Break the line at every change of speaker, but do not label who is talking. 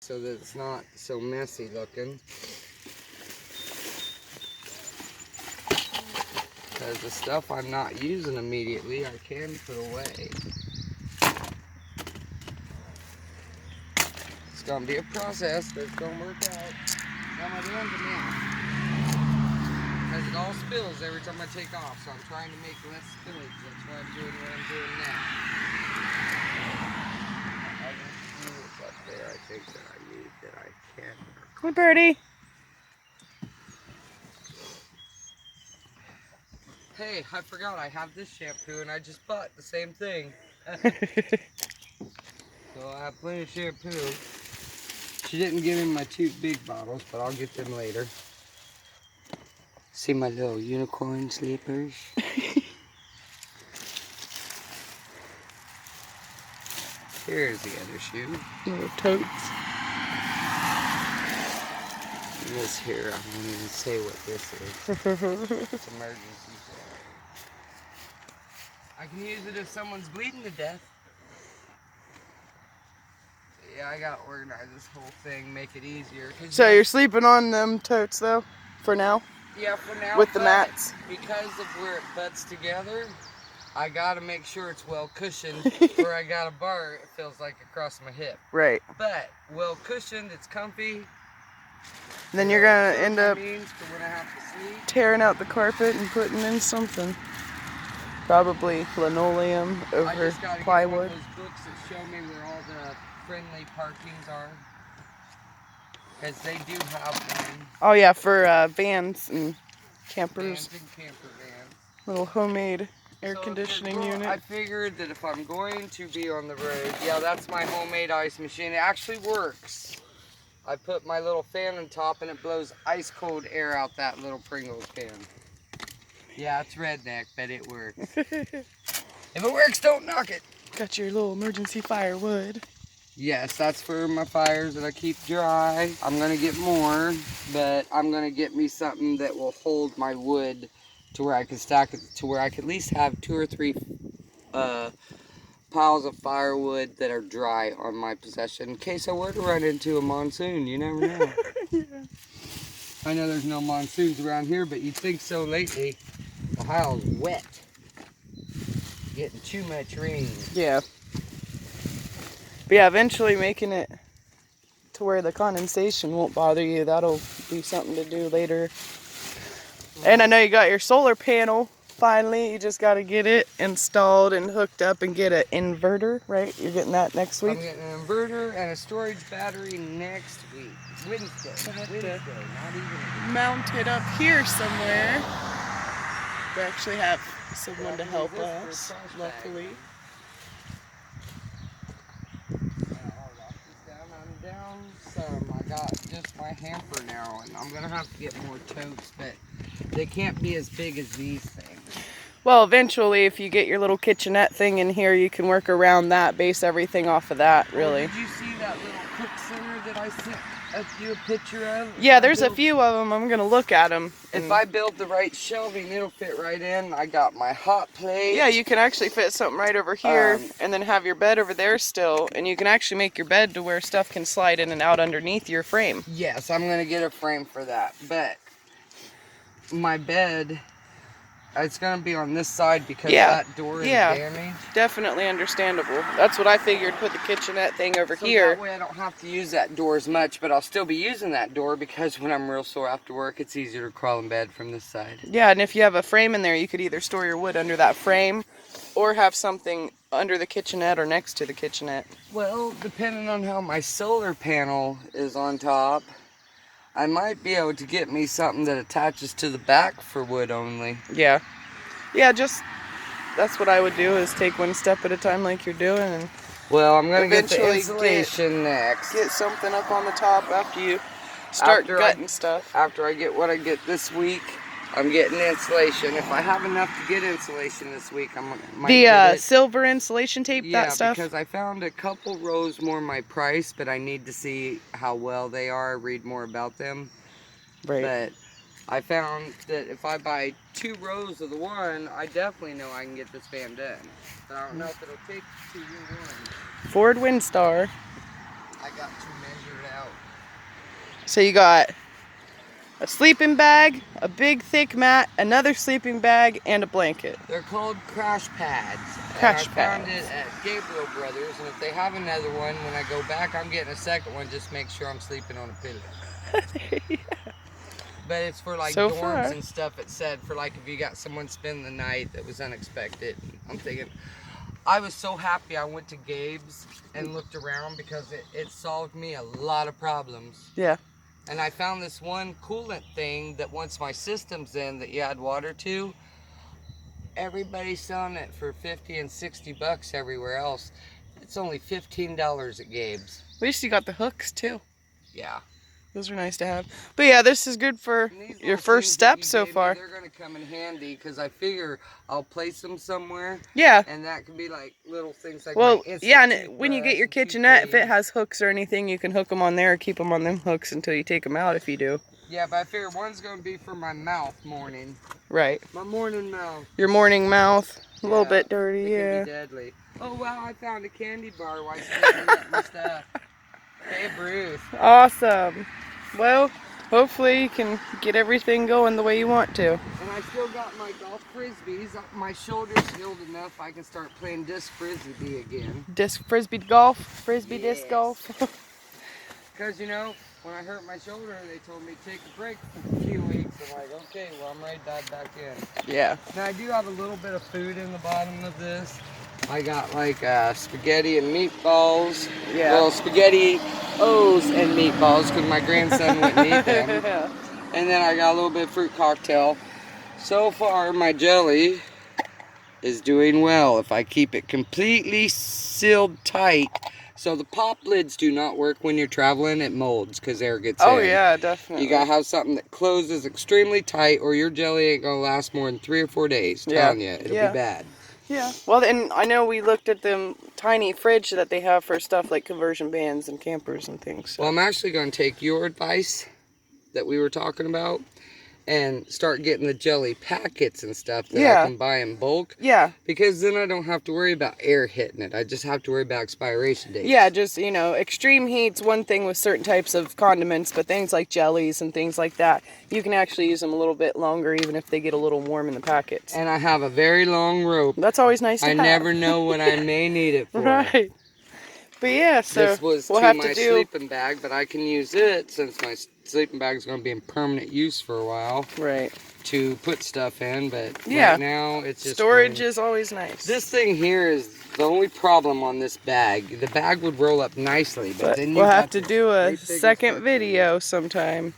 so that it's not so messy looking. Because the stuff I'm not using immediately, I can put away. It's gonna be a process, but it's gonna work out. Got my hands a mess. Because it all spills every time I take off, so I'm trying to make less spillage. That's why I'm doing what I'm doing now. I don't see what's up there, I think that I need, that I can.
Come on, Birdie.
Hey, I forgot I have this shampoo and I just bought the same thing. So I have plenty of shampoo. She didn't give me my 2 big bottles, but I'll get them later. See my little unicorn sleepers? Here's the other shoe.
Little totes.
And this here, I won't even say what this is. It's emergency. I can use it if someone's bleeding to death. Yeah, I gotta organize this whole thing, make it easier.
So you're sleeping on them totes though, for now?
Yeah, for now.
With the mats?
Because of where it butts together, I gotta make sure it's well cushioned. Where I got a bar, it feels like across my hip.
Right.
But well cushioned, it's comfy.
And then you're gonna end up
for when I have to sleep.
tearing out the carpet and putting in something. Probably linoleum over
I just gotta
plywood.
get one of those books that show me where all the friendly parkings are. Because they do have one.
Oh yeah, for vans and campers.
Vans and camper vans.
Little homemade air
So
conditioning unit.
I figured that if I'm going to be on the road, yeah, that's my homemade ice machine. It actually works. I put my little fan on top and it blows ice cold air out that little Pringles can. Yeah, it's redneck, but it works. If it works, don't knock it.
Got your little emergency firewood.
Yes, that's for my fires that I keep dry. I'm gonna get more, but I'm gonna get me something that will hold my wood to where I can stack it, to where I can at least have 2 or 3 piles of firewood that are dry on my possession in case I were to run into a monsoon. You never know.
Yeah.
I know there's no monsoons around here, but you'd think so lately. Ohio's wet. Getting too much rain.
Yeah. But yeah, eventually making it to where the condensation won't bother you. That'll be something to do later. And I know you got your solar panel finally. You just got to get it installed and hooked up and get an inverter, right? You're getting that next week?
I'm getting an inverter and a storage battery next week. Wednesday. Wednesday, not even.
Mount it up here somewhere. We actually have someone to help us, luckily.
I'm down some. I got just my hamper now, and I'm gonna have to get more totes, but they can't be as big as these things.
Well, eventually, if you get your little kitchenette thing in here, you can work around that, base everything off of that, really.
Oh, did you see that little cook center that I sent you a picture of?
Yeah, there's a few of them. I'm gonna look at them.
If I build the right shelving, it'll fit right in. I got my hot plate.
Yeah, you can actually fit something right over here and then have your bed over there still. And you can actually make your bed to where stuff can slide in and out underneath your frame.
Yes, I'm going to get a frame for that. But my bed, it's going to be on this side because that door is damaged.
Definitely understandable. That's what I figured, put the kitchenette thing over here.
That way I don't have to use that door as much, but I'll still be using that door because when I'm real sore after work, it's easier to crawl in bed from this side.
Yeah, and if you have a frame in there, you could either store your wood under that frame or have something under the kitchenette or next to the kitchenette.
Well, depending on how my solar panel is on top, I might be able to get me something that attaches to the back for wood only.
Yeah. Yeah, just, that's what I would do, is take one step at a time like you're doing. And
well, I'm going to get the insulation next.
Get something up on the top after you start gutting stuff.
After I get what I get this week, I'm getting insulation. If I have enough to get insulation this week, I might get it.
Silver insulation tape, that stuff?
Yeah, because I found a couple rows more my price, but I need to see how well they are, read more about them.
Right.
But I found that if I buy 2 rows of the one, I definitely know I can get this fan done. But I don't know if it'll take 2 in one.
Ford Windstar.
I got to measure it out.
So you got a sleeping bag, a big thick mat, another sleeping bag, and a blanket.
They're called crash pads.
Crash
and I found
pads.
it at Gabriel Brothers, and if they have another one, when I go back, I'm getting a second one. Just make sure I'm sleeping on a pillow.
Yeah.
But it's for like
So
dorms
far.
and stuff. It said for like if you got someone spend the night that was unexpected. I'm thinking, I was so happy I went to Gabe's and looked around because it solved me a lot of problems.
Yeah.
And I found this one coolant thing that once my system's in that you add water to, everybody's selling it for 50 and 60 bucks everywhere else. It's only $15 at Gabe's.
At least you got the hooks too.
Yeah.
Those are nice to have. But yeah, this is good for
And these
your
little
first
things that
step
you
so
gave me,
far.
they're gonna come in handy because I figure I'll place them somewhere.
Yeah.
And that could be like little things like
Well,
my instant
yeah, and when you get
toothbrush
your
and
kitchenette, if it
toothpaste.
has hooks or anything, you can hook them on there or keep them on them hooks until you take them out if you do.
Yeah, but I figure one's gonna be for my mouth morning.
Right.
My morning mouth.
Your morning mouth, a little
Yeah,
bit dirty,
it
yeah.
can be deadly. Oh wow, I found a candy bar while sitting my stuff. Hey Bruce.
Awesome. Well, hopefully you can get everything going the way you want to.
And I still got my golf frisbees. My shoulder's healed enough I can start playing disc frisbee again.
Disc frisbee golf, frisbee disc
Yes.
golf.
Because, you know, when I hurt my shoulder, they told me to take a break for a few weeks. I'm like, okay, well, I'm ready to dive back in.
Yeah.
Now, I do have a little bit of food in the bottom of this. I got, like, spaghetti and meatballs.
Yeah.
Well, spaghetti O's and meatballs, because my grandson wouldn't eat them.
Yeah.
And then I got a little bit of fruit cocktail. So far, my jelly is doing well if I keep it completely sealed tight. So the pop lids do not work when you're traveling. It molds because air gets in.
Oh yeah, definitely.
You gotta have something that closes extremely tight or your jelly ain't gonna last more than 3 or 4 days.
Yeah.
Telling you, it'll
Yeah.
be bad.
Yeah. Well, and I know we looked at them tiny fridge that they have for stuff like conversion vans and campers and things. So.
Well, I'm actually gonna take your advice that we were talking about and start getting the jelly packets and stuff that
Yeah.
I can buy in bulk.
Yeah.
Because then I don't have to worry about air hitting it. I just have to worry about expiration dates.
Yeah, just, you know, extreme heat's one thing with certain types of condiments, but things like jellies and things like that, you can actually use them a little bit longer even if they get a little warm in the packets.
And I have a very long rope.
That's always nice to
I
have.
never know when I may need it for.
Right. But yeah, so
This was
we'll
to
have
my
to do...
sleeping bag, but I can use it since my sleeping bag is going to be in permanent use for a while
Right.
to put stuff in. But
Yeah.
right now it's just
Storage
going.
is always nice.
This thing here is the only problem on this bag. The bag would roll up nicely, but then you
we'll
got
have to
this
do a
great big
second
instruction.
video sometime.